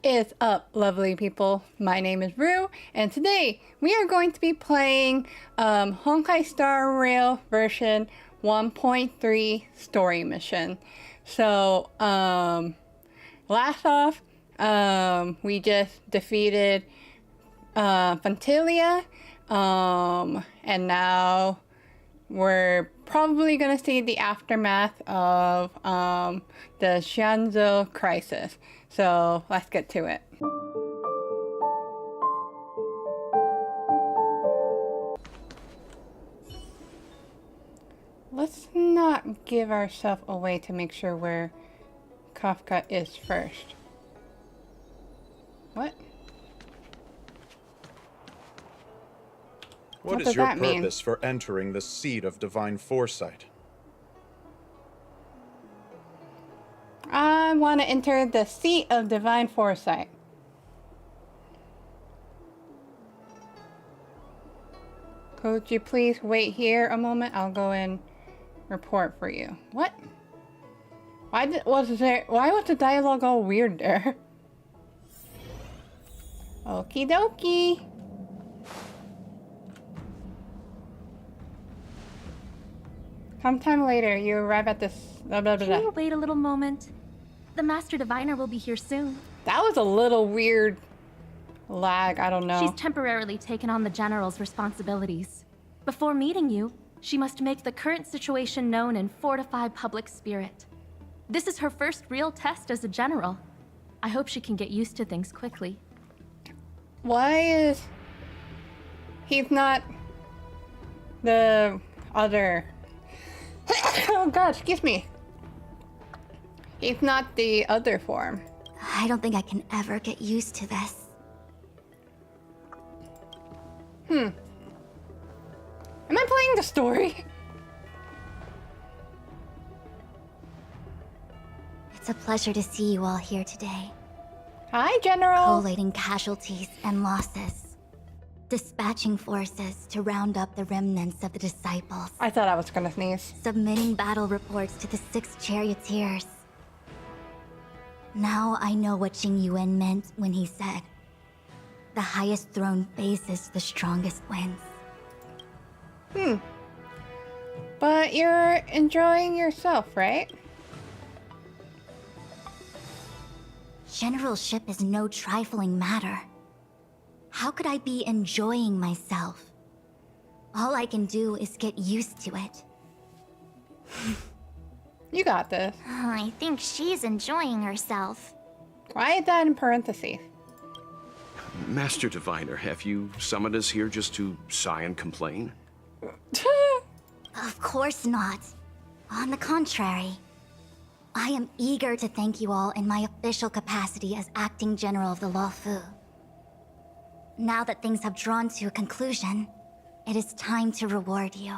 is up, lovely people? My name is Rue, and today we are going to be playing Honkai Star Rail version 1.3 story mission. So, last off, we just defeated Fantilia, and now we're probably going to see the aftermath of the XIANZHOU crisis. So let's get to it. Let's not give ourselves away to make sure where Kafka is first. What? What is your purpose for entering the seat of divine foresight? I want to enter the seat of divine foresight. Could you please wait here a moment? I'll go and report for you. What? Why was the dialogue all weird there? Okie dokie. Sometime later, you arrive at this blah blah blah. Can you wait a little moment? The Master Diviner will be here soon. That was a little weird lag, I don't know. She's temporarily taken on the General's responsibilities. Before meeting you, she must make the current situation known and fortify public spirit. This is her first real test as a General. I hope she can get used to things quickly. Why is he's not the other... Oh god, excuse me. He's not the other form. I don't think I can ever get used to this. Am I playing the story? It's a pleasure to see you all here today. Hi, General. Collating casualties and losses. Dispatching forces to round up the remnants of the disciples. I thought I was gonna sneeze. Submitting battle reports to the 6 charioteers. Now I know what Jing Yuan meant when he said, "The highest throne faces the strongest wins." But you're enjoying yourself, right? Generalship is no trifling matter. How could I be enjoying myself? All I can do is get used to it. You got this. I think she's enjoying herself. Why is that in parentheses? Master Diviner, have you summoned us here just to sigh and complain? Of course not. On the contrary. I am eager to thank you all in my official capacity as Acting General of the LUOFU. Now that things have drawn to a conclusion, it is time to reward you.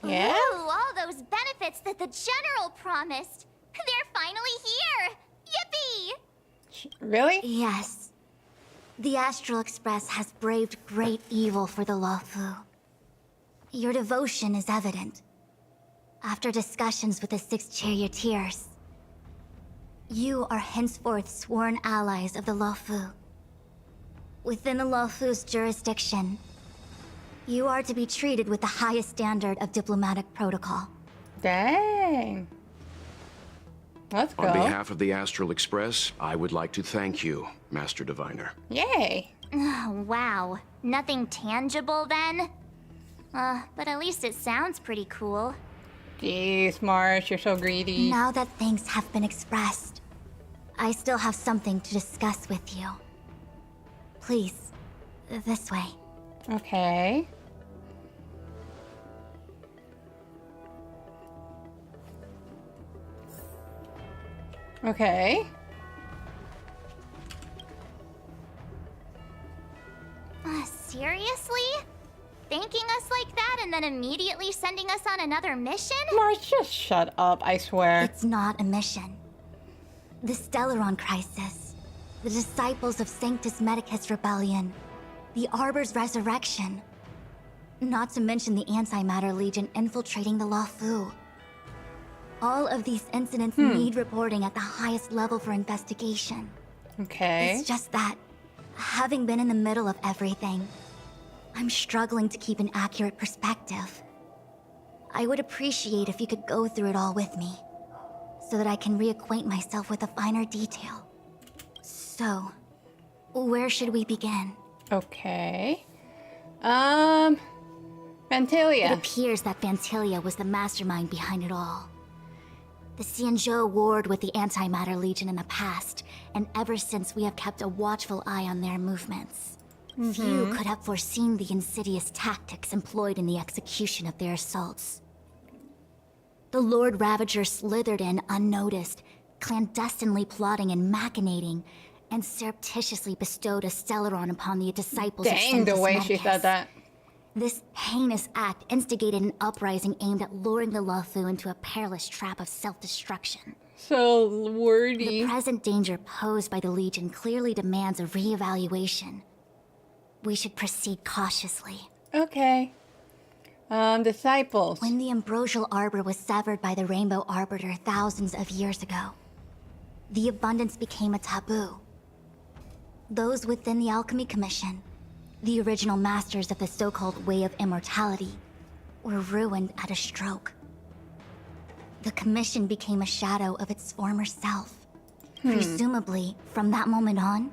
Yeah? Ooh, all those benefits that the General promised. They're finally here! Yippee! Really? Yes. The Astral Express has braved great evil for the LUOFU. Your devotion is evident. After discussions with the 6 charioteers, you are henceforth sworn allies of the LUOFU. Within the LUOFU's jurisdiction, you are to be treated with the highest standard of diplomatic protocol. Dang. Let's go. On behalf of the Astral Express, I would like to thank you, Master Diviner. Yay. Wow. Nothing tangible then? But at least it sounds pretty cool. Jeez, Marsh, you're so greedy. Now that things have been expressed, I still have something to discuss with you. Please, this way. Okay. Okay. Seriously? Thanking us like that and then immediately sending us on another mission? Marsh, just shut up, I swear. It's not a mission. The Stellaron crisis, the Disciples of Sanctus Medicus Rebellion, the Arbor's resurrection. Not to mention the Antimatter Legion infiltrating the LUOFU. All of these incidents need reporting at the highest level for investigation. Okay. It's just that, having been in the middle of everything, I'm struggling to keep an accurate perspective. I would appreciate if you could go through it all with me, so that I can reacquaint myself with a finer detail. So, where should we begin? Okay. It Fantalia. appears that Fantalia was the mastermind behind it all. The XIANZHOU warred with the Antimatter Legion in the past, and ever since we have kept a watchful eye on their movements. Few could have foreseen the insidious tactics employed in the execution of their assaults. The Lord Ravager slithered in unnoticed, clandestinely plotting and machinating, and surreptitiously bestowed a Stellaron upon the disciples of Dang, the Sanctus way she Medicus. said that. This heinous act instigated an uprising aimed at luring the LUOFU into a perilous trap of self-destruction. So The wordy. present danger posed by the Legion clearly demands a re-evaluation. We should proceed cautiously. Okay. Disciples. When the ambrosial arbor was severed by the Rainbow Arbiter thousands of years ago, the abundance became a taboo. Those within the Alchemy Commission, the original masters of the so-called Way of Immortality, were ruined at a stroke. The Commission became a shadow of its former self. Presumably, from that moment on,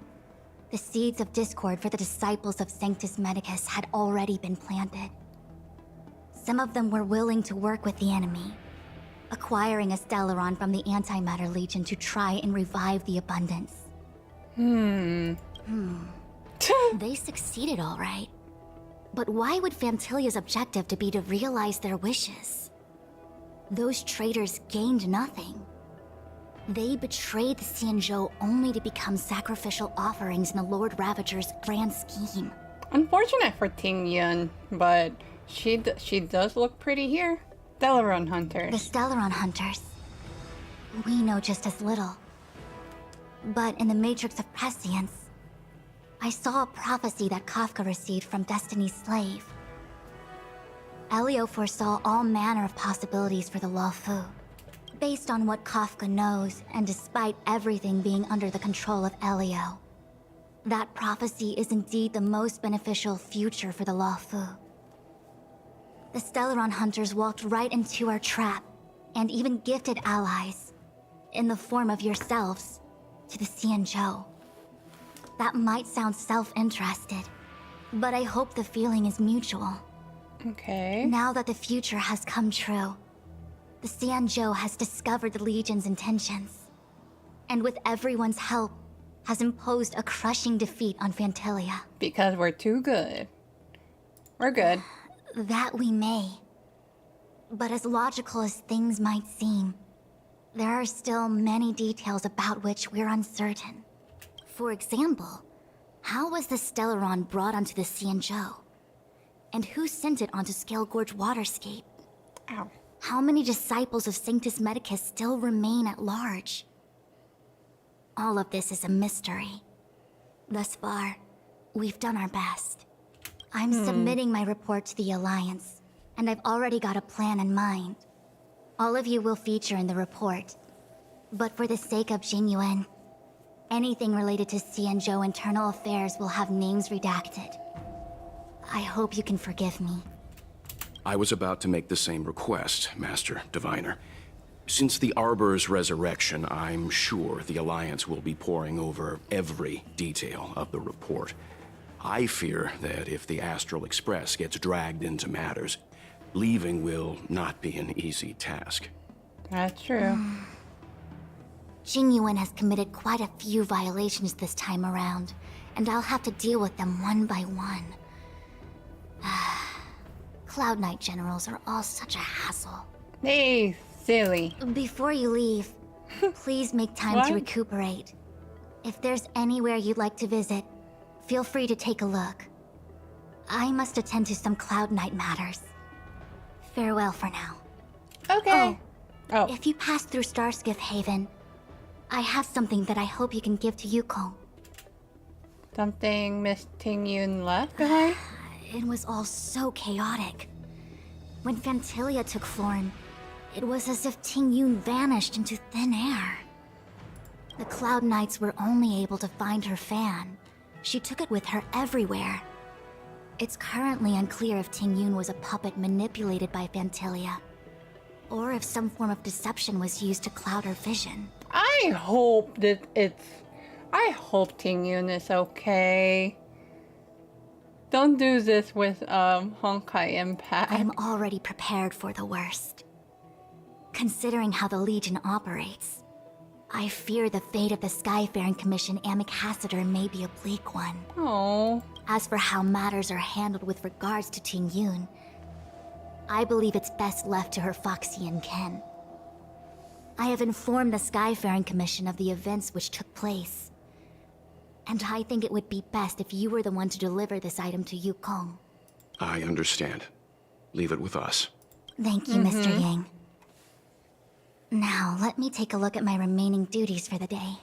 the seeds of discord for the disciples of Sanctus Medicus had already been planted. Some of them were willing to work with the enemy, acquiring a Stellaron from the Antimatter Legion to try and revive the abundance. They succeeded all right. But why would Fantalia's objective to be to realize their wishes? Those traitors gained nothing. They betrayed the XIANZHOU only to become sacrificial offerings in the Lord Ravager's grand scheme. Unfortunate for Ting Yun, but she does look pretty here. Stellaron The hunters. Stellaron Hunters. We know just as little. But in the Matrix of Prescience, I saw a prophecy that Kafka received from Destiny's slave. Elio foresaw all manner of possibilities for the LUOFU. Based on what Kafka knows, and despite everything being under the control of Elio, that prophecy is indeed the most beneficial future for the LUOFU. The Stellaron Hunters walked right into our trap, and even gifted allies, in the form of yourselves, to the XIANZHOU. That might sound self-interested, but I hope the feeling is mutual. Okay. Now that the future has come true, the XIANZHOU has discovered the Legion's intentions, and with everyone's help, has imposed a crushing defeat on Fantalia. Because we're too good. We're good. That we may. But as logical as things might seem, there are still many details about which we're uncertain. For example, how was the Stellaron brought onto the XIANZHOU? And who sent it onto Scale Gorge Waterscape? Ow. How many disciples of Sanctus Medicus still remain at large? All of this is a mystery. Thus far, we've done our best. I'm submitting my report to the Alliance, and I've already got a plan in mind. All of you will feature in the report. But for the sake of Jinyuan, anything related to XIANZHOU internal affairs will have names redacted. I hope you can forgive me. I was about to make the same request, Master Diviner. Since the Arbor's resurrection, I'm sure the Alliance will be poring over every detail of the report. I fear that if the Astral Express gets dragged into matters, leaving will not be an easy task. That's true. Jinyuan has committed quite a few violations this time around, and I'll have to deal with them one by one. Cloud Knight generals are all such a hassle. Hey, silly. Before you leave, please make time What? to recuperate. If there's anywhere you'd like to visit, feel free to take a look. I must attend to some Cloud Knight matters. Farewell for now. Okay. Oh, If you pass through Starskiff Haven, I have something that I hope you can give to Yukong. something Miss Ting Yun left behind? It was all so chaotic. When Fantalia took form, it was as if Ting Yun vanished into thin air. The Cloud Knights were only able to find her fan. She took it with her everywhere. It's currently unclear if Tingyun was a puppet manipulated by Phantilia, or if some form of deception was used to cloud her vision. I hope Tingyun is okay. Don't do this with Honkai Impact. I'm already prepared for the worst. Considering how the Legion operates, I fear the fate of the Skyfaring Commission Ambassador may be a bleak one. Oh. As for how matters are handled with regards to Tingyun, I believe it's best left to her Foxian kin. I have informed the Skyfaring Commission of the events which took place, and I think it would be best if you were the one to deliver this item to Yukong. I understand. Leave it with us. Thank you, Mr. Yang. Now, let me take a look at my remaining duties for the day.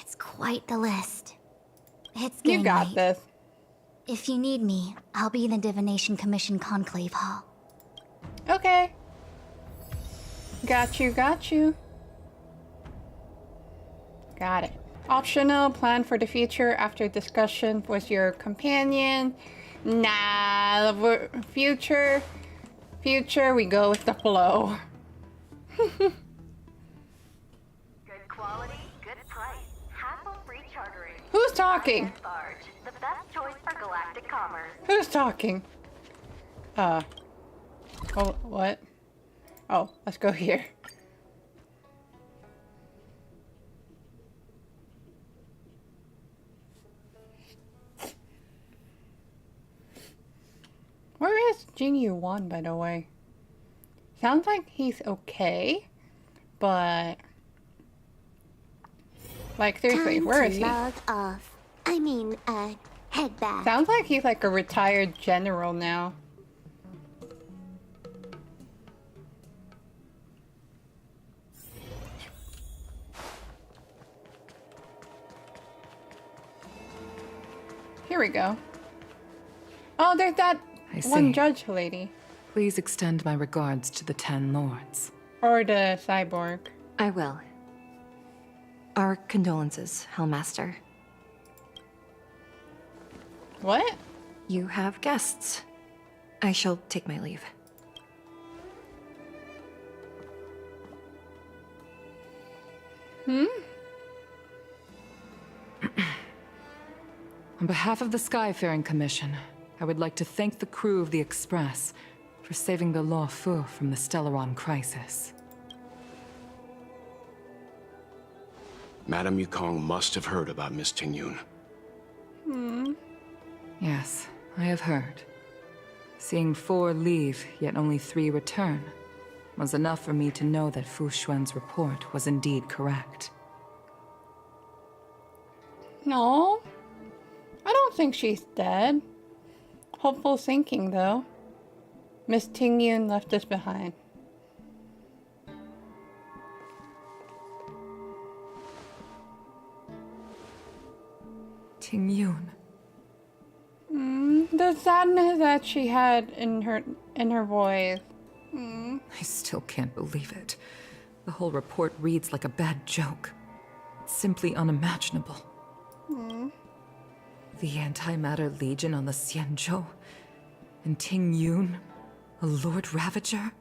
It's quite the list. It's getting You got late. this. If you need me, I'll be in the Divination Commission Conclave Hall. Okay. Got you, got you. Got it. Optional, plan for the future after discussion with your companion. Nah, future, we go with the flow. Good quality, good price. Hassle-free chartering. Who's talking? Barge, the best choice for galactic commerce. Who's talking? Oh, what? Oh, let's go here. Where is Jinyu 1, by the way? Sounds like he's okay, but... Like, seriously, where is he? Log off. Head back. Sounds like he's like a retired general now. Here we go. Oh, there's that I one see. judge lady. Please extend my regards to the 10 lords. Or the cyborg. I will. Our condolences, Hellmaster. What? You have guests. I shall take my leave. On behalf of the Skyfaring Commission, I would like to thank the crew of the Express for saving the LUOFU from the Stellaron crisis. Madame Yukong must have heard about Miss Tingyun. Yes, I have heard. Seeing 4 leave, yet only 3 return, was enough for me to know that Fu Xuan's report was indeed correct. No. I don't think she's dead. Hopeful thinking, though. Miss Tingyun left us behind. Tingyun. The sadness that she had in her voice. I still can't believe it. The whole report reads like a bad joke. It's simply unimaginable. The Antimatter Legion on the XIANZHOU, and Tingyun, a Lord Ravager?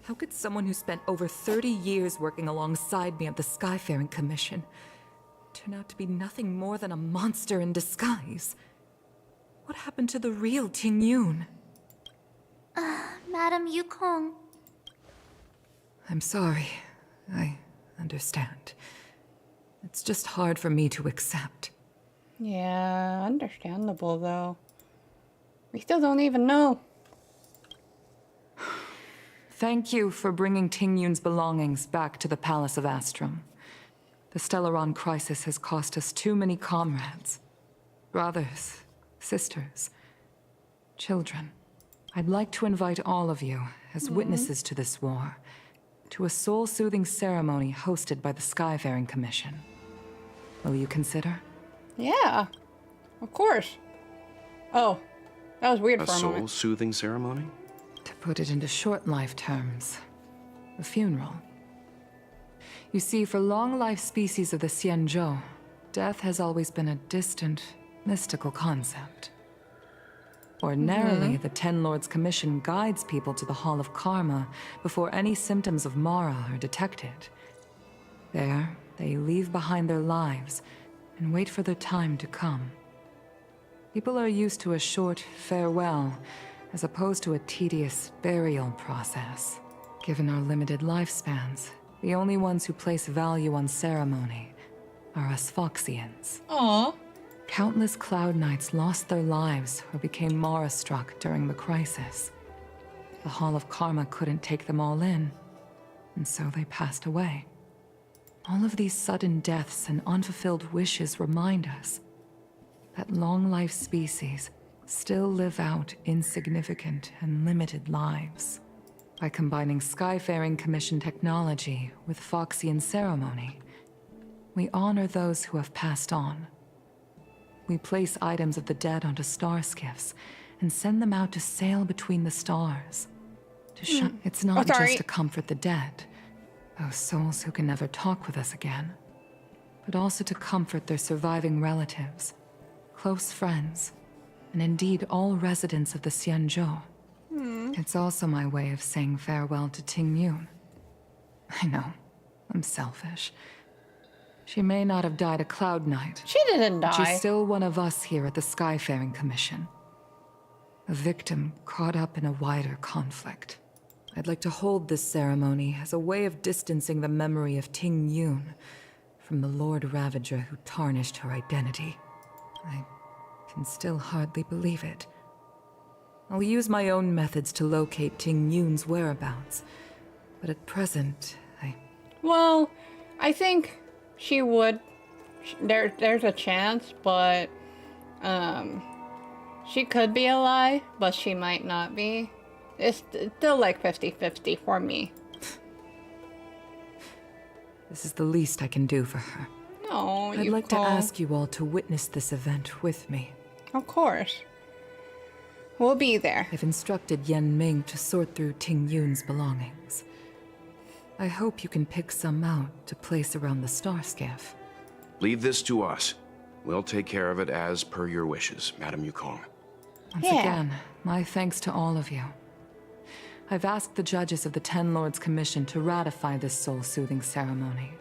How could someone who spent over 30 years working alongside me at the Skyfaring Commission turn out to be nothing more than a monster in disguise? What happened to the real Tingyun? Madam Yukong. I'm sorry. I understand. It's just hard for me to accept. Yeah, understandable, though. We still don't even know. Thank you for bringing Tingyun's belongings back to the Palace of Astrum. The Stellaron crisis has cost us too many comrades. Brothers, sisters, children. I'd like to invite all of you, as witnesses to this war, to a soul-soothing ceremony hosted by the Skyfaring Commission. Will you consider? Yeah, of course. Oh, that was weird A for a moment. soul-soothing ceremony? To put it into short life terms, a funeral. You see, for long-life species of the XIANZHOU, death has always been a distant, mystical concept. Ordinarily, the Ten Lords Commission guides people to the Hall of Karma before any symptoms of Mara are detected. There, they leave behind their lives and wait for their time to come. People are used to a short farewell, as opposed to a tedious burial process. Given our limited lifespans, the only ones who place value on ceremony are us Foxians. Aw. Countless Cloud Knights lost their lives or became Mara-struck during the crisis. The Hall of Karma couldn't take them all in, and so they passed away. All of these sudden deaths and unfulfilled wishes remind us that long-life species still live out insignificant and limited lives. By combining Skyfaring Commission technology with Foxian ceremony, we honor those who have passed on. We place items of the dead onto star skiffs and send them out to sail between the stars. It's not just to comfort the dead, those souls who can never talk with us again, but also to comfort their surviving relatives, close friends, and indeed all residents of the XIANZHOU. It's also my way of saying farewell to Ting Yun. I know, I'm selfish. She may not have died a Cloud Knight. She didn't die. She's still one of us here at the Skyfaring Commission. A victim caught up in a wider conflict. I'd like to hold this ceremony as a way of distancing the memory of Ting Yun from the Lord Ravager who tarnished her identity. I can still hardly believe it. I'll use my own methods to locate Ting Yun's whereabouts, but at present, Well, I think she would. There's a chance, but she could be alive, but she might not be. It's still like 50-50 for me. This is the least I can do for her. No, I'd like to ask you all to witness this event with me. Of course. We'll be there. I've instructed Yen Ming to sort through Ting Yun's belongings. I hope you can pick some out to place around the star skiff. Leave this to us. We'll take care of it as per your wishes, Madame Yukong. Once again, my thanks to all of you. I've asked the judges of the Ten Lords Commission to ratify this soul-soothing ceremony,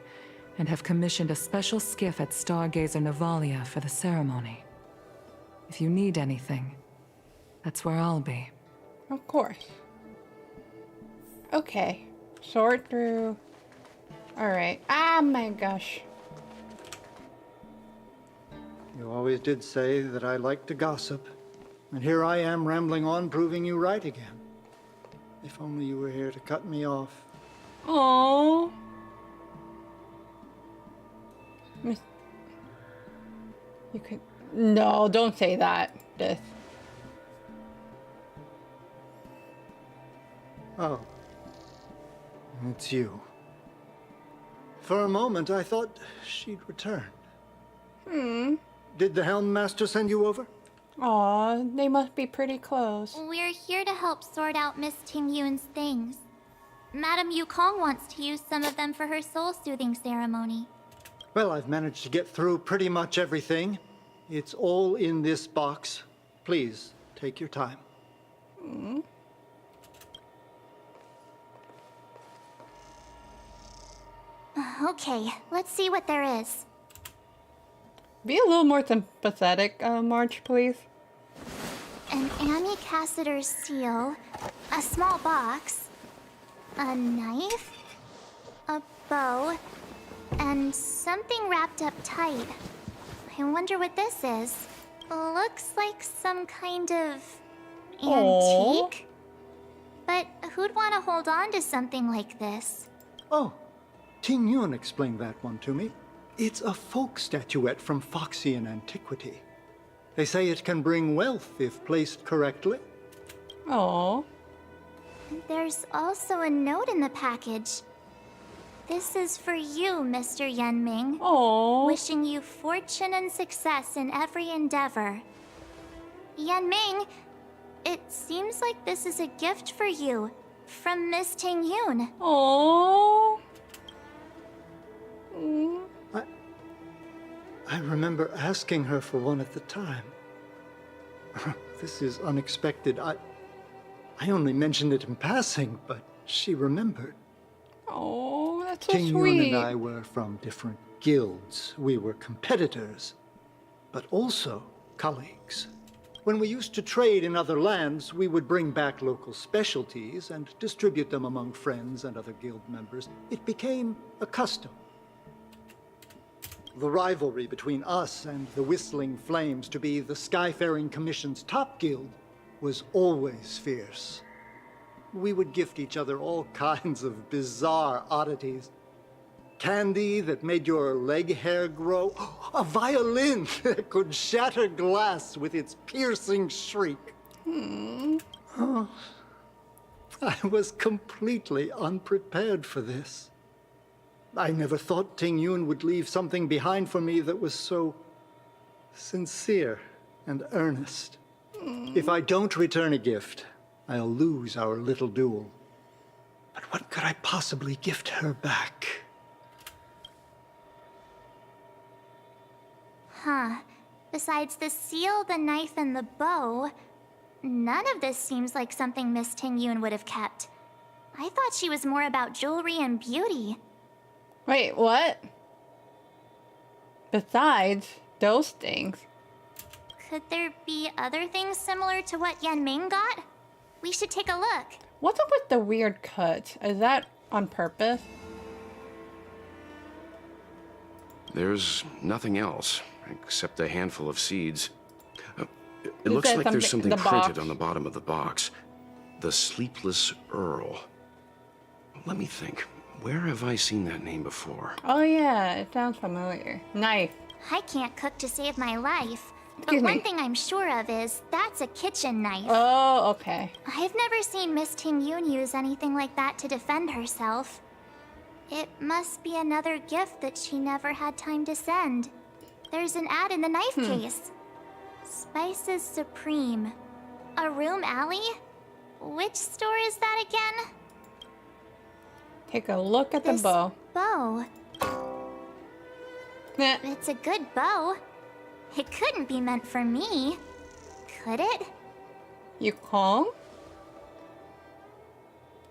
and have commissioned a special skiff at Stargazer Navalia for the ceremony. If you need anything, that's where I'll be. Of course. Okay. Sort through. Alright. Ah, my gosh. You always did say that I like to gossip. And here I am rambling on, proving you right again. If only you were here to cut me off. Aww. You could. No, don't say that. This. Oh. It's you. For a moment, I thought she'd returned. Did the Helm Master send you over? Aw, they must be pretty close. We're here to help sort out Miss Ting Yun's things. Madame Yukong wants to use some of them for her soul-soothing ceremony. Well, I've managed to get through pretty much everything. It's all in this box. Please, take your time. Okay, let's see what there is. Be a little more sympathetic, March, please. An Ami Cassider's seal, a small box, a knife, a bow, and something wrapped up tight. I wonder what this is. Looks like some kind of antique. But who'd want to hold on to something like this? Oh, Ting Yun explained that one to me. It's a folk statuette from Foxian antiquity. They say it can bring wealth if placed correctly. Aww. There's also a note in the package. This is for you, Mr. Yen Ming. Aww. Wishing you fortune and success in every endeavor. Yen Ming, it seems like this is a gift for you from Miss Ting Yun. Aww. I remember asking her for one at the time. This is unexpected. I only mentioned it in passing, but she remembered. Oh, that's so Ting Yun sweet. and I were from different guilds. We were competitors, but also colleagues. When we used to trade in other lands, we would bring back local specialties and distribute them among friends and other guild members. It became a custom. The rivalry between us and the Whistling Flames to be the Skyfaring Commission's top guild was always fierce. We would gift each other all kinds of bizarre oddities. Candy that made your leg hair grow. A violin that could shatter glass with its piercing shriek. Oh, I was completely unprepared for this. I never thought Ting Yun would leave something behind for me that was so sincere and earnest. If I don't return a gift, I'll lose our little duel. But what could I possibly gift her back? Huh. Besides the seal, the knife, and the bow, none of this seems like something Miss Ting Yun would have kept. I thought she was more about jewelry and beauty. Wait, what? Besides those things. Could there be other things similar to what Yan Ming got? We should take a look. What's up with the weird cuts? Is that on purpose? There's nothing else, except a handful of seeds. It You looks said like there's something the printed box. on the bottom of the box. The Sleepless Earl. Let me think. Where have I seen that name before? Oh yeah, it sounds familiar. Knife. I can't cook to save my life. But Excuse one me. thing I'm sure of is that's a kitchen knife. Oh, okay. I've never seen Miss Ting Yun use anything like that to defend herself. It must be another gift that she never had time to send. There's an ad in the knife case. Spices Supreme. A room alley? Which store is that again? Take a look at the This bow. bow. Nah. It's a good bow. It couldn't be meant for me, could it? You Kong?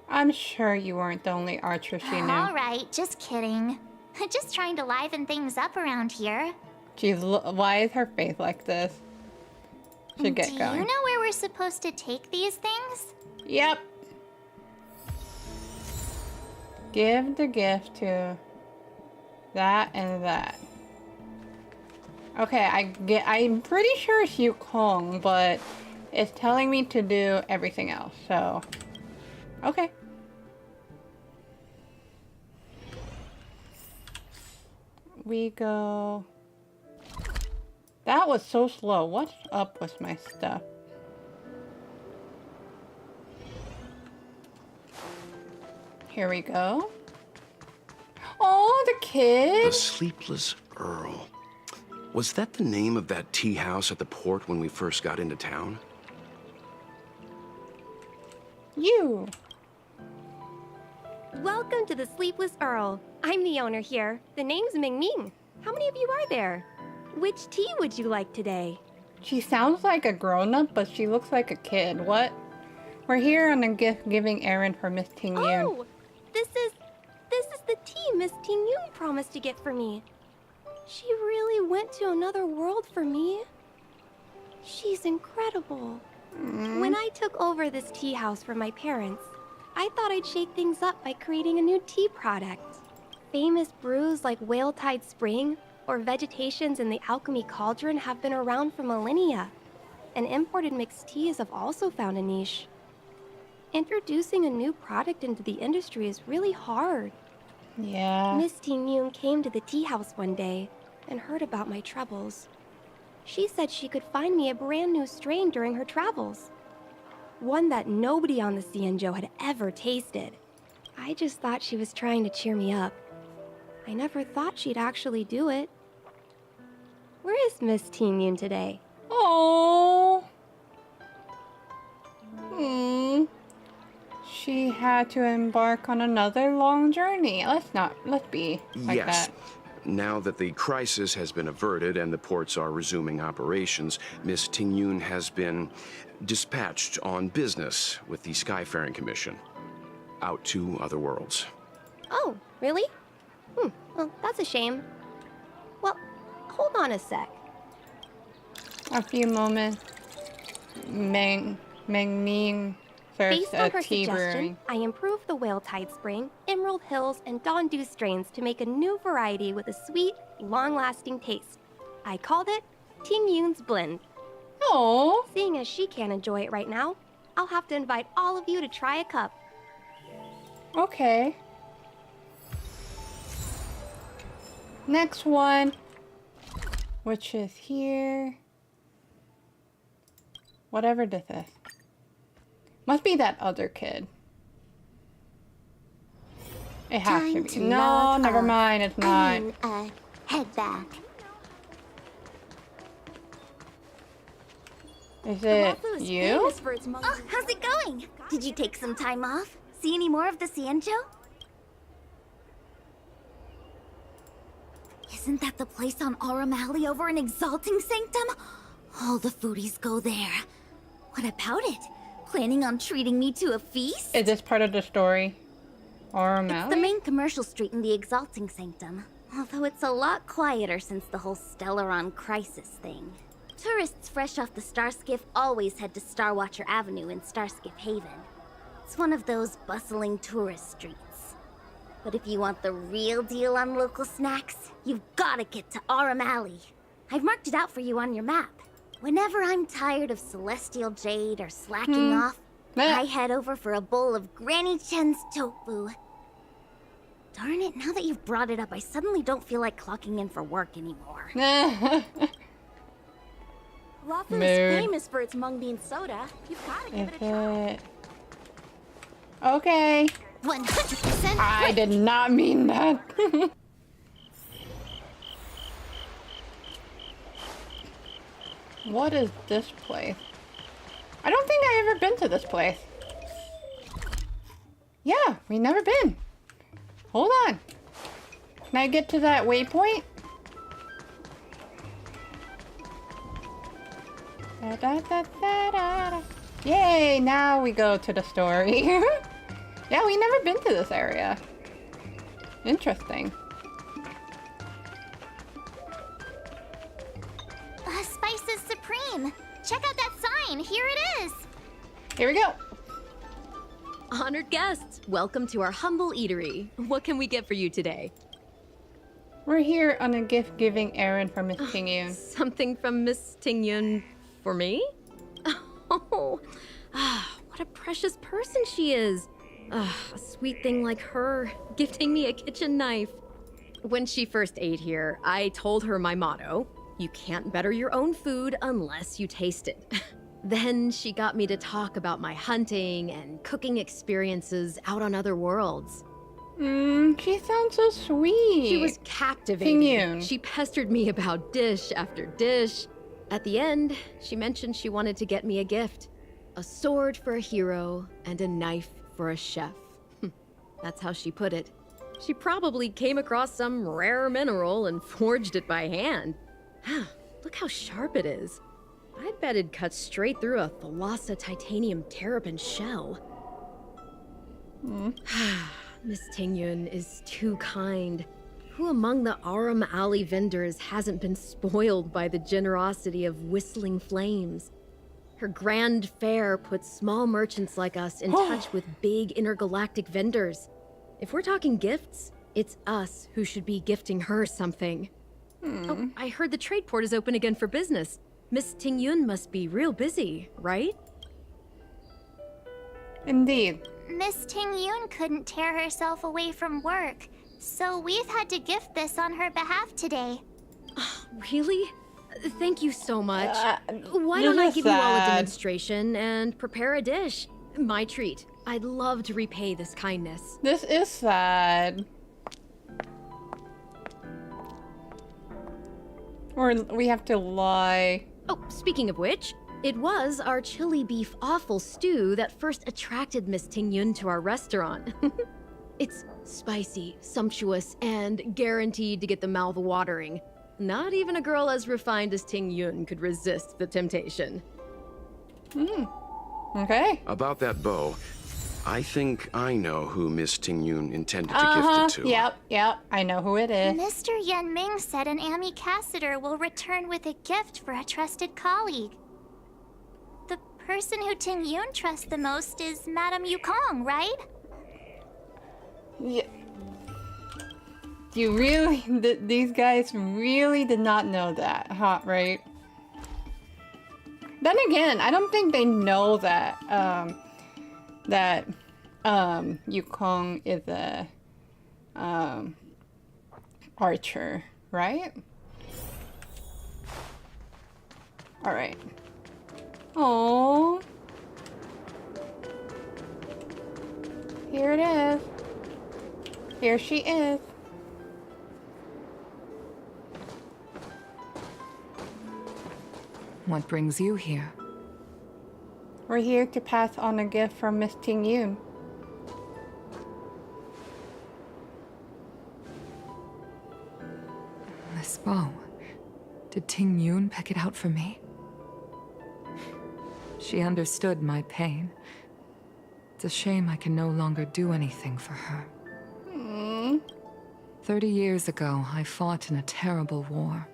I'm sure you weren't the only archer she knew. Alright, just kidding. Just trying to liven things up around here. Jeez, why is her face like this? Should get Do going. you know where we're supposed to take these things? Yep. Give the gift to that and that. Okay, I'm pretty sure it's Yukong, but it's telling me to do everything else, so okay. We go. That was so slow. What's up with my stuff? Here we go. Oh, the The kid! Sleepless Earl. Was that the name of that tea house at the port when we first got into town? You! Welcome to the Sleepless Earl. I'm the owner here. The name's Ming Ming. How many of you are there? Which tea would you like today? She sounds like a grown-up, but she looks like a kid. What? We're here on a gift-giving errand for Miss Ting Yun. Oh, this is the tea Miss Ting Yun promised to get for me. She really went to another world for me. She's incredible. When I took over this tea house from my parents, I thought I'd shake things up by creating a new tea product. Famous brews like Whale Tide Spring or Vegetations in the Alchemy Cauldron have been around for millennia, and imported mixed teas have also found a niche. Introducing a new product into the industry is really hard. Yeah. Miss Ting Yun came to the tea house one day and heard about my troubles. She said she could find me a brand new strain during her travels. One that nobody on the XIANZHOU had ever tasted. I just thought she was trying to cheer me up. I never thought she'd actually do it. Where is Miss Ting Yun today? Oh. she had to embark on another long journey. Let's be like Yes. that. Now that the crisis has been averted and the ports are resuming operations, Miss Tingyun has been dispatched on business with the Skyfaring Commission out to other worlds. Oh, really? Well, that's a shame. Well, hold on a sec. A few moments. Ming serves Based a on her tea suggestion, brewing. I improved the Whale Tide Spring, Emerald Hills, and Dawn Dew strains to make a new variety with a sweet, long-lasting taste. I called it Tingyun's Blend. Oh, Seeing as she can't enjoy it right now, I'll have to invite all of you to try a cup. okay. Next one, which is here. Whatever this is. Must be that other kid. It has to Time be. to No, log never off. mind, it's not. Head back. Is it LUOFU is you? famous for its Oh, how's it going? Did you take some time off? See any more of the XIANZHOU? Isn't that the place on Aurum Alley over in Exalting Sanctum? All the foodies go there. What about it? Planning on treating me to a feast? Is this part of the story? Or It's the main commercial street in the Exalting Sanctum. Although it's a lot quieter since the whole Stellaron crisis thing. Tourists fresh off the Starskiff always head to Starwatcher Avenue in Starskiff Haven. It's one of those bustling tourist streets. But if you want the real deal on local snacks, you've gotta get to Aurum Alley. I've marked it out for you on your map. Whenever I'm tired of Celestial Jade or slacking off, I head over for a bowl of Granny Chen's tofu. Darn it, now that you've brought it up, I suddenly don't feel like clocking in for work anymore. LUOFU Mood. is famous for its mung bean soda. You've gotta give it a try. Okay. 100%. I did not mean that. What is this place? I don't think I've ever been to this place. Yeah, we've never been. Hold on. Can I get to that waypoint? Da, da, da, da, da. Yay, now we go to the story. Yeah, we've never been to this area. Interesting. Spices Supreme. Check out that sign. Here it is. Here we go. Honored guests, welcome to our humble eatery. What can we get for you today? We're here on a gift-giving errand for Miss Tingyun. Something from Miss Tingyun for me? Oh, what a precious person she is. A sweet thing like her, gifting me a kitchen knife. When she first ate here, I told her my motto: you can't better your own food unless you taste it. Then she got me to talk about my hunting and cooking experiences out on other worlds. She sounds so sweet. She was captivating. Tingyun. She pestered me about dish after dish. At the end, she mentioned she wanted to get me a gift. A sword for a hero and a knife for a chef. That's how she put it. She probably came across some rare mineral and forged it by hand. Look how sharp it is. I bet it'd cut straight through a Thalassa titanium terrapin shell. Miss Tingyun is too kind. Who among the Aurum Alley vendors hasn't been spoiled by the generosity of Whistling Flames? Her grand fare puts small merchants like us in touch with big intergalactic vendors. If we're talking gifts, it's us who should be gifting her something. Oh, I heard the trade port is open again for business. Miss Tingyun must be real busy, right? Indeed. Miss Tingyun couldn't tear herself away from work, so we've had to gift this on her behalf today. Really? Thank you so much. Why this don't I is give you all a sad. demonstration and prepare a dish? My treat. I'd love to repay this kindness. This is sad. Or we have to lie. Oh, speaking of which, It was our chili beef offal stew that first attracted Miss Tingyun to our restaurant. It's spicy, sumptuous, and guaranteed to get the mouth watering. Not even a girl as refined as Tingyun could resist the temptation. Okay. About that bow, I think I know who Miss Tingyun intended to gift it to. Yep, I know who it is. Mr. Yan Ming said an ambassador will return with a gift for a trusted colleague. The person who Ting Yun trusts the most is Madame Yukong, right? Yeah. You really, these guys really did not know that, huh, right? Then again, I don't think they know that, Yukong is a, archer, right? Alright. Oh, here it is. Here she is. What brings you here? We're here to pass on a gift from Miss Ting Yun. This bow. Did Ting Yun pick it out for me? She understood my pain. It's a shame I can no longer do anything for her. 30 years ago, I fought in a terrible war.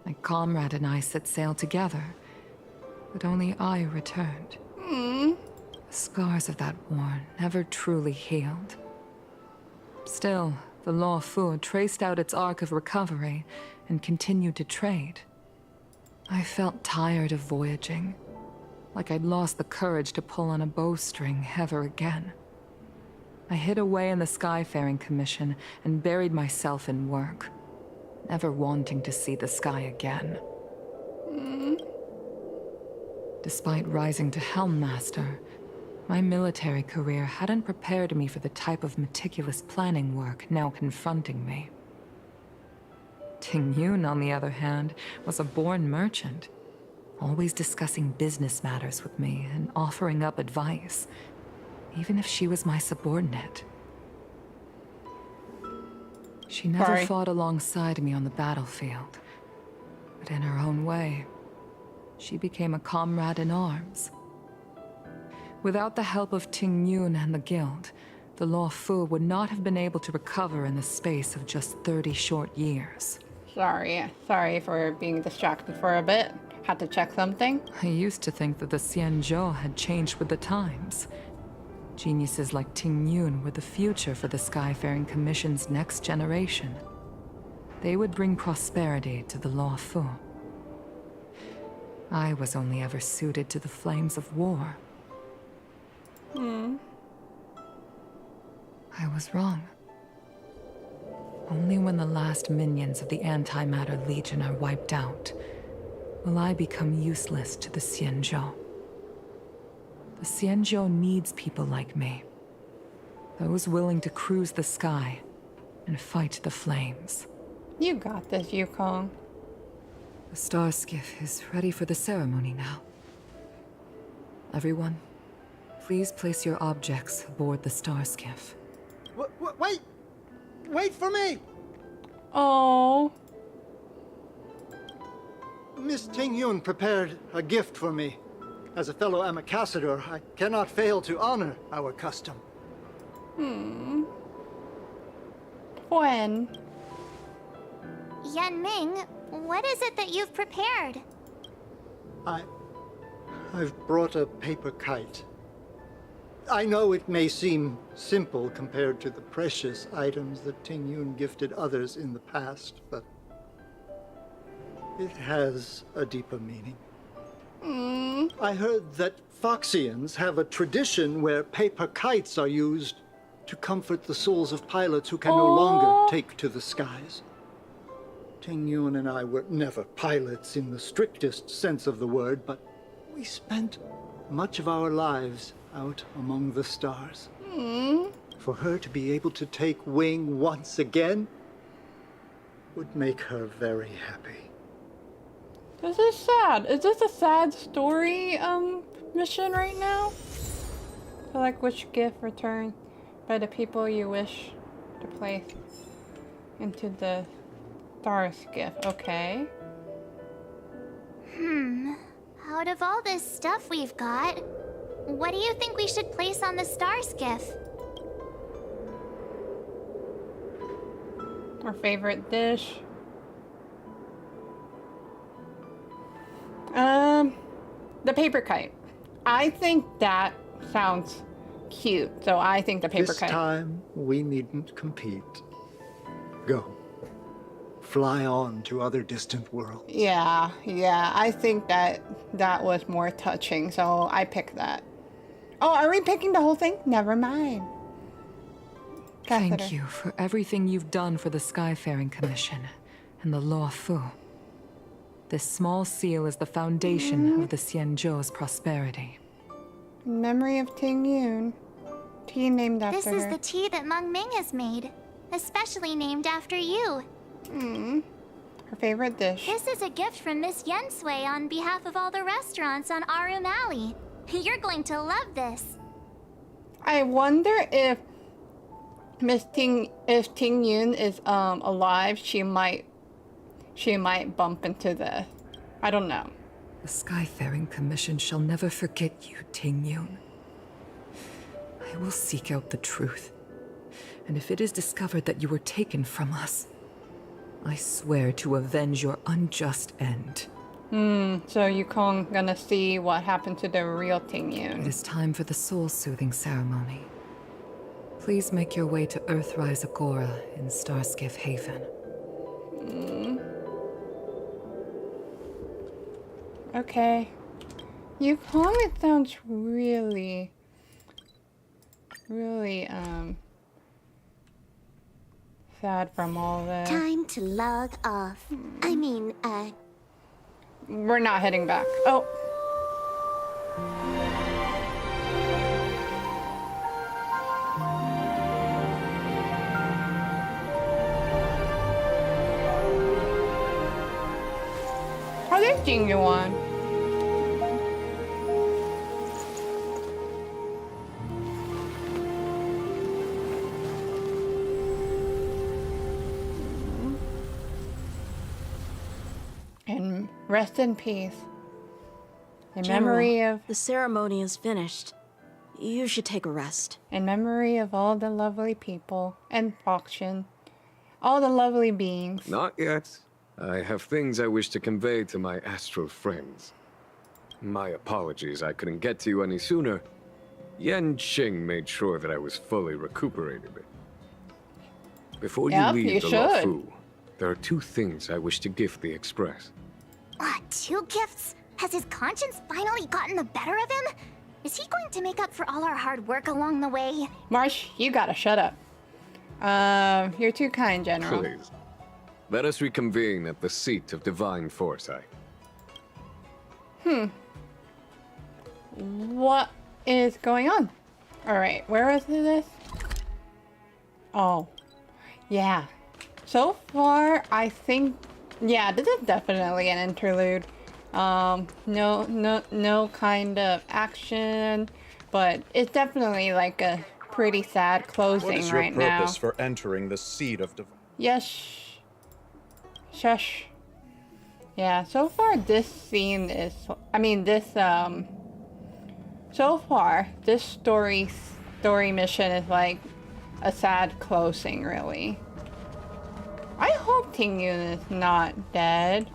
My comrade and I set sail together, but only I returned. The scars of that war never truly healed. Still, the LUOFU traced out its arc of recovery and continued to trade. I felt tired of voyaging, like I'd lost the courage to pull on a bowstring ever again. I hid away in the Skyfaring Commission and buried myself in work, never wanting to see the sky again. Despite rising to Helm Master, my military career hadn't prepared me for the type of meticulous planning work now confronting me. Ting Yun, on the other hand, was a born merchant, always discussing business matters with me and offering up advice, even if she was my subordinate. She never fought alongside me on the battlefield, but in her own way, she became a comrade in arms. Without the help of Ting Yun and the Guild, the LUOFU would not have been able to recover in the space of just 30 short years. Sorry for being distracted for a bit. Had to check something. I used to think that the XIANZHOU had changed with the times. Geniuses like Ting Yun were the future for the Skyfaring Commission's next generation. They would bring prosperity to the LUOFU. I was only ever suited to the flames of war. I was wrong. Only when the last minions of the Antimatter Legion are wiped out will I become useless to the XIANZHOU. The XIANZHOU needs people like me. Those willing to cruise the sky and fight the flames. You got this, Yukong. The star skiff is ready for the ceremony now. Everyone, please place your objects aboard the star skiff. Wait! Wait for me! Oh. Miss Ting Yun prepared a gift for me. As a fellow ambassador, I cannot fail to honor our custom. When? Yan Ming, what is it that you've prepared? I've brought a paper kite. I know it may seem simple compared to the precious items that Ting Yun gifted others in the past, but it has a deeper meaning. I heard that Foxians have a tradition where paper kites are used to comfort the souls of pilots who can no longer take to the skies. Ting Yun and I were never pilots in the strictest sense of the word, but we spent much of our lives out among the stars. For her to be able to take wing once again would make her very happy. This is sad. Is this a sad story mission right now? Select which gift returned by the people you wish to place into the stars gift. Okay. Out of all this stuff we've got, what do you think we should place on the star skiff? Our favorite dish. The paper kite. I think that sounds cute, so I think the paper This kite. time, we needn't compete. Go. Fly on to other distant worlds. Yeah, I think that was more touching, so I picked that. Oh, are we picking the whole thing? Never mind. Thank you for everything you've done for the Skyfaring Commission and the LUOFU. This small seal is the foundation of the XIANZHOU's prosperity. In memory of Ting Yun. Tea named after This her. is the tea that Meng Ming has made, especially named after you. Her favorite dish. This is a gift from Miss Yensui on behalf of all the restaurants on Arum Alley. You're going to love this. I wonder if Ting Yun is alive, she might bump into the, I don't know. The Skyfaring Commission shall never forget you, Ting Yun. I will seek out the truth. And if it is discovered that you were taken from us, I swear to avenge your unjust end. So Yukong gonna see what happened to the real Ting Yun. It is time for the soul-soothing ceremony. Please make your way to Earthrise Agora in Starskiff Haven. Okay. Yukong, it sounds really sad from all this. Time to log off. We're not heading back. Oh. Oh, there's Jing Yuan. And rest in peace. In memory of... The ceremony is finished. You should take a rest. In memory of all the lovely people and Foxian. All the lovely beings. Not yet. I have things I wish to convey to my astral friends. My apologies I couldn't get to you any sooner. Yan Qing made sure that I was fully recuperated. Before you leave the LUOFU, there are two things I wish to gift the Express. Two gifts? Has his conscience finally gotten the better of him? Is he going to make up for all our hard work along the way? Marsh, you gotta shut up. You're too kind, General. Please. Let us reconvene at the seat of divine foresight. What is going on? Alright, where is this? Oh. Yeah. So far, I think... Yeah, this is definitely an interlude. No kind of action, but it's definitely like a pretty sad closing What is your right now. purpose for entering the seat of divine? Yes. Shush. Yeah, so far this scene is... So far, this story mission is like a sad closing, really. I hope Ting Yun is not dead.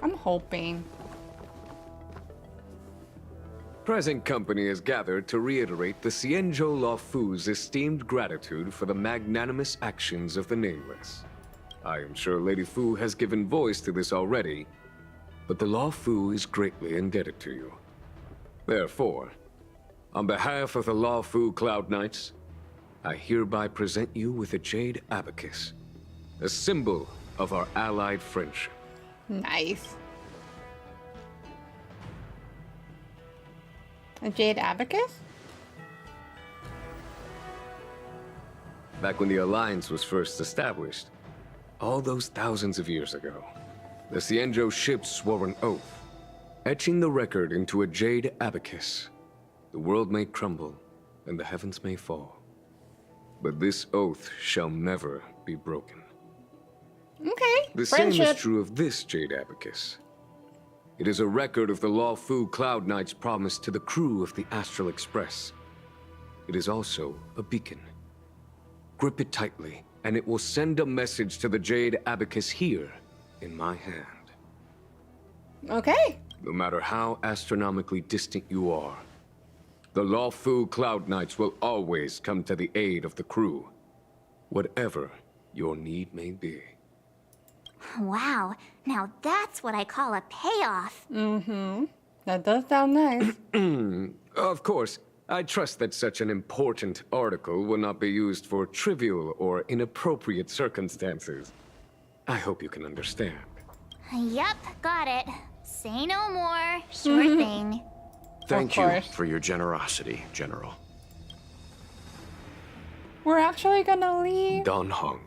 I'm hoping. Present company is gathered to reiterate the XIANZHOU LUOFU's esteemed gratitude for the magnanimous actions of the Nameless. I am sure Lady Fu has given voice to this already, but the LUOFU is greatly indebted to you. Therefore, on behalf of the LUOFU Cloud Knights, I hereby present you with a Jade Abacus, a symbol of our allied friendship. Nice. A Jade Abacus? Back when the Alliance was first established, all those thousands of years ago, The XIANZHOU ship swore an oath, etching the record into a jade abacus. The world may crumble, and the heavens may fall. But this oath shall never be broken. Okay, The friendship. same is true of this jade abacus. It is a record of the LUOFU Cloud Knight's promise to the crew of the Astral Express. It is also a beacon. Grip it tightly, and it will send a message to the jade abacus here in my hand. Okay. No matter how astronomically distant you are, the LUOFU Cloud Knights will always come to the aid of the crew, whatever your need may be. Wow, now that's what I call a payoff. Mm-hmm. That does sound nice. Of course, I trust that such an important article will not be used for trivial or inappropriate circumstances. I hope you can understand. Yup, got it. Say no more. Sure thing. Thank you for your generosity, General. We're actually gonna leave. Dan Heng.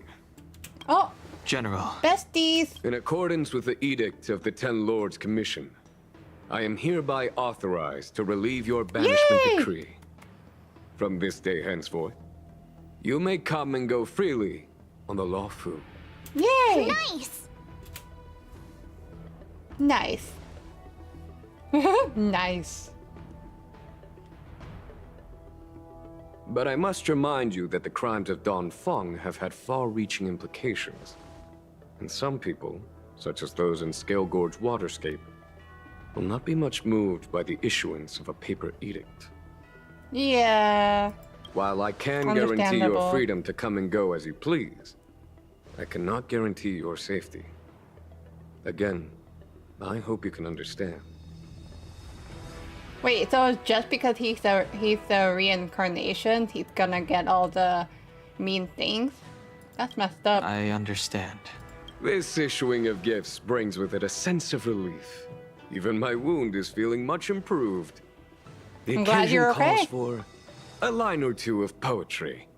Oh, General. besties. In accordance with the Edict of the Ten Lords Commission, I am hereby authorized to relieve your banishment decree. From this day henceforth, you may come and go freely on the LUOFU. Yay! Nice! Nice. Nice. But I must remind you that the crimes of Dan Feng have had far-reaching implications. And some people, such as those in Scale Gorge Waterscape, will not be much moved by the issuance of a paper edict. Yeah. While I can guarantee your Understandable. freedom to come and go as you please, I cannot guarantee your safety. Again, I hope you can understand. Wait, so just because he's the reincarnation, he's gonna get all the mean things? That's messed up. I understand. This issuing of gifts brings with it a sense of relief. Even my wound is feeling much improved. The I'm glad occasion you're calls okay. for a line or two of poetry.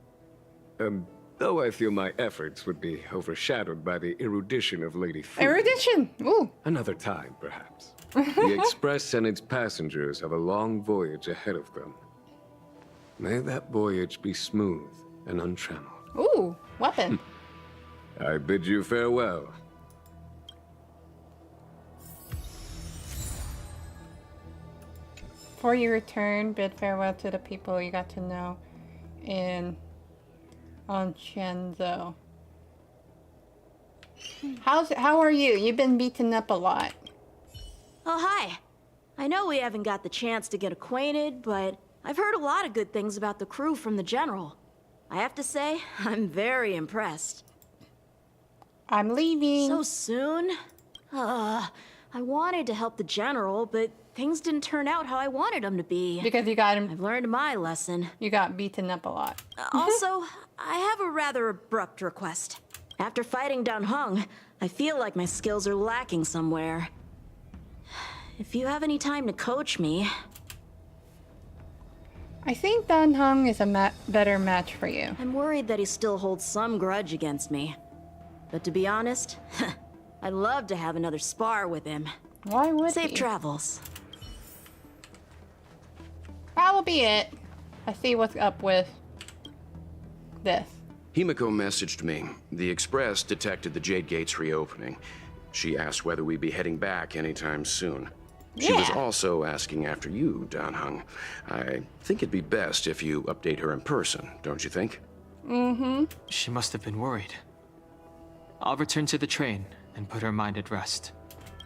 Though I feel my efforts would be overshadowed by the erudition of Lady Fu. Erudition! Ooh. Another time, perhaps. The Express and its passengers have a long voyage ahead of them. May that voyage be smooth and untrammeled. Ooh, weapon. I bid you farewell. Before you return, bid farewell to the people you got to know on XIANZHOU. How are you? You've been beaten up a lot. Oh, hi. I know we haven't got the chance to get acquainted, but I've heard a lot of good things about the crew from the General. I have to say, I'm very impressed. I'm leaving. So soon? I wanted to help the General, but things didn't turn out how I wanted them to be. Because you got him. I've learned my lesson. You got beaten up a lot. Also, I have a rather abrupt request. After fighting Dan Heng, I feel like my skills are lacking somewhere. If you have any time to coach me... I think Dan Heng is a better match for you. I'm worried that he still holds some grudge against me. But to be honest, I'd love to have another spar with him. Why would Safe he? travels. That will be it. I see what's up with this. Himiko messaged me. The Express detected the Jade Gates reopening. She asked whether we'd be heading back anytime soon. She was also asking after you, Dan Heng. I think it'd be best if you update her in person, don't you think? Mm-hmm. She must have been worried. I'll return to the train and put her mind at rest.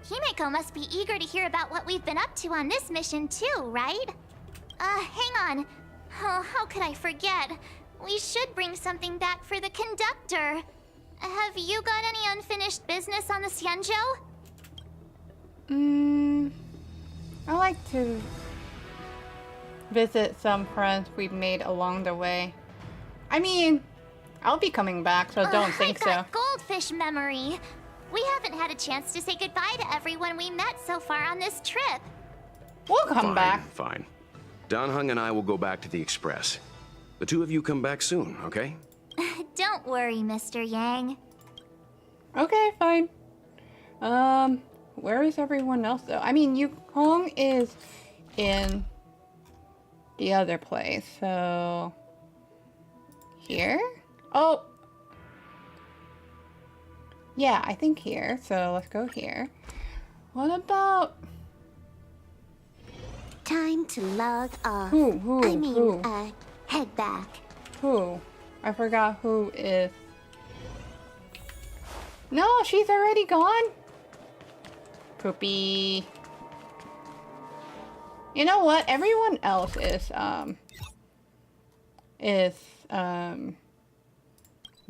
Himiko must be eager to hear about what we've been up to on this mission too, right? Hang on. Oh, how could I forget? We should bring something back for the conductor. Have you got any unfinished business on the XIANZHOU? I like to visit some friends we've made along the way. I mean, I'll be coming back, so don't think I've got so. goldfish memory. We haven't had a chance to say goodbye to everyone we met so far on this trip. We'll come back. Fine. Dan Heng and I will go back to the Express. The two of you come back soon, okay? Don't worry, Mr. Yang. Okay, fine. Where is everyone else though? I mean, Yukong is in the other place, so here? Oh! Yeah, I think here, so let's go here. What about... Time to log off. Who? Head back. Who? I forgot who is... No, she's already gone? Poopy. You know what? Everyone else is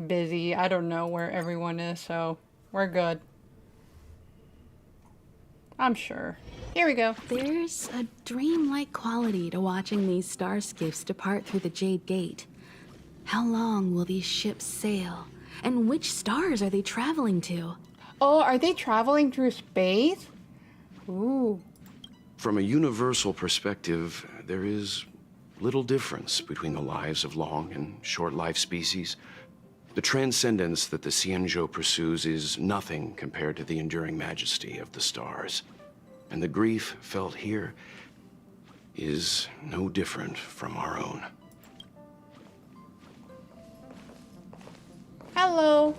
busy. I don't know where everyone is, so we're good. I'm sure. Here we go. There's a dreamlike quality to watching these starscapes depart through the Jade Gate. How long will these ships sail? And which stars are they traveling to? Oh, are they traveling through space? Ooh. From a universal perspective, there is little difference between the lives of long and short-lived species. The transcendence that the XIANZHOU pursues is nothing compared to the enduring majesty of the stars. And the grief felt here is no different from our own. Hello.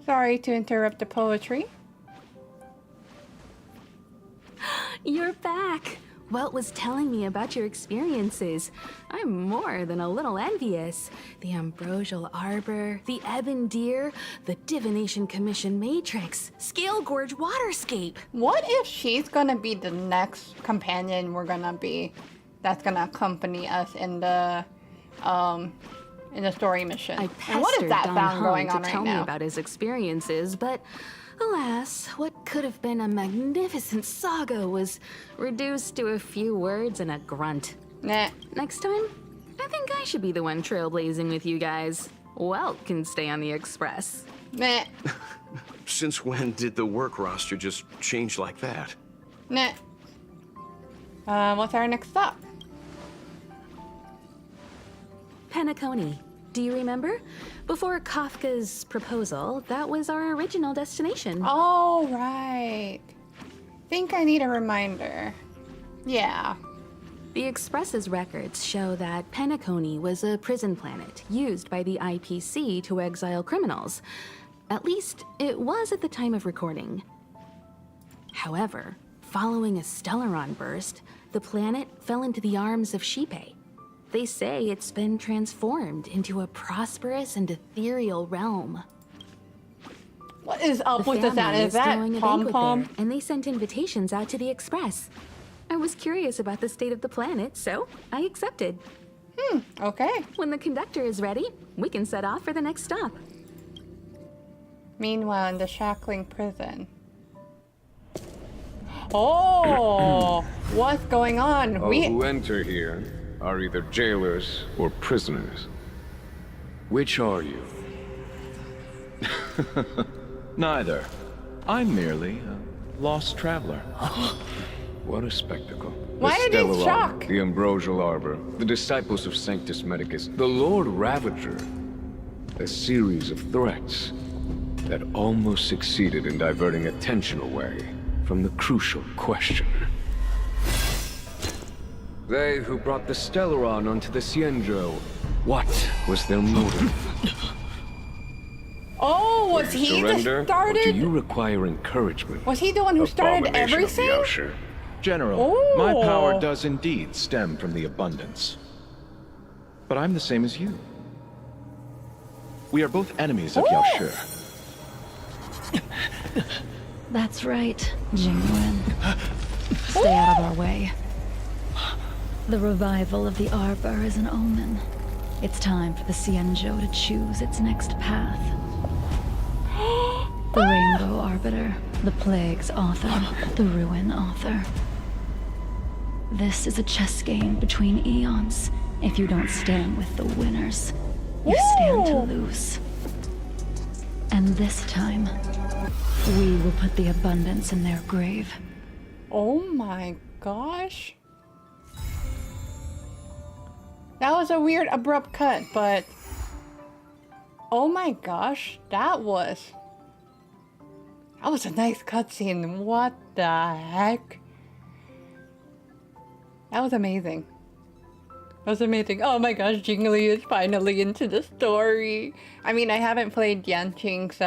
Sorry to interrupt the poetry. You're back. Welt was telling me about your experiences. I'm more than a little envious. The Ambrosial Arbor, the Ebon Deer, the Divination Commission Matrix, Scale Gorge Waterscape. What if she's gonna be the next companion that's gonna accompany us in the story mission? I And what is pestered that Don sound going Hung on to right tell me now? about his experiences, but alas, what could have been a magnificent saga was reduced to a few words and a grunt. Nah. Next time, I think I should be the one trailblazing with you guys. Welt can stay on the Express. Nah. Since when did the work roster just change like that? Nah. What's our next stop? Penacony. Do you remember? Before Kafka's proposal, that was our original destination. Oh, right. Think I need a reminder. Yeah. The Express's records show that Penacony was a prison planet used by the IPC to exile criminals. At least, it was at the time of recording. However, following a Stellaron burst, the planet fell into the arms of Shipe. They say it's been transformed into a prosperous and ethereal realm. What is up The with the sound? family Is that throwing a Pom banquet Pom? there, and they sent invitations out to the Express. I was curious about the state of the planet, so I accepted. Okay. When the conductor is ready, we can set off for the next stop. Meanwhile, in the shackling prison. Oh! What's going on? All who enter here are either jailers or prisoners. Which are you? Neither. I'm merely a lost traveler. What a spectacle. Why the are they Stellaron, shocked? the Ambrosial Arbor, the disciples of Sanctus Medicus, the Lord Ravager. A series of threats that almost succeeded in diverting attention away from the crucial question. They who brought the Stellaron onto the XIANZHOU, what was their motive? Oh, was he the Surrender, or do started? you require encouragement? Was he the one who started Abomination of the everything? Usher. General, my power Oh. does indeed stem from the abundance. But I'm the same as you. We are both enemies of Yaoshi. That's right, Jingwen. Stay out of our way. The revival of the Arbor is an omen. It's time for the XIANZHOU to choose its next path. The Rainbow Arbiter, the Plague's author, the Ruin author. This is a chess game between eons. If you don't stand with the winners, you stand to lose. And this time, we will put the abundance in their grave. Oh my gosh. That was a weird abrupt cut, but Oh my gosh, that was a nice cutscene. What the heck? That was amazing. That was amazing. Oh my gosh, Jingli is finally into the story. I mean, I haven't played Yanqing's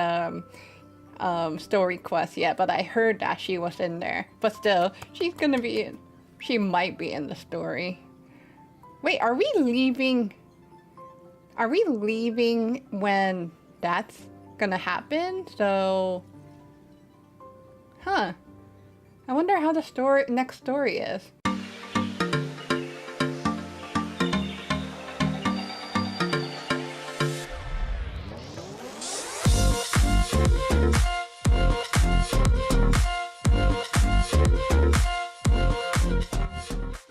story quest yet, but I heard that she was in there. But still, she's gonna be in. She might be in the story. Wait, are we leaving? Are we leaving when that's gonna happen? So, huh? I wonder how the next story is.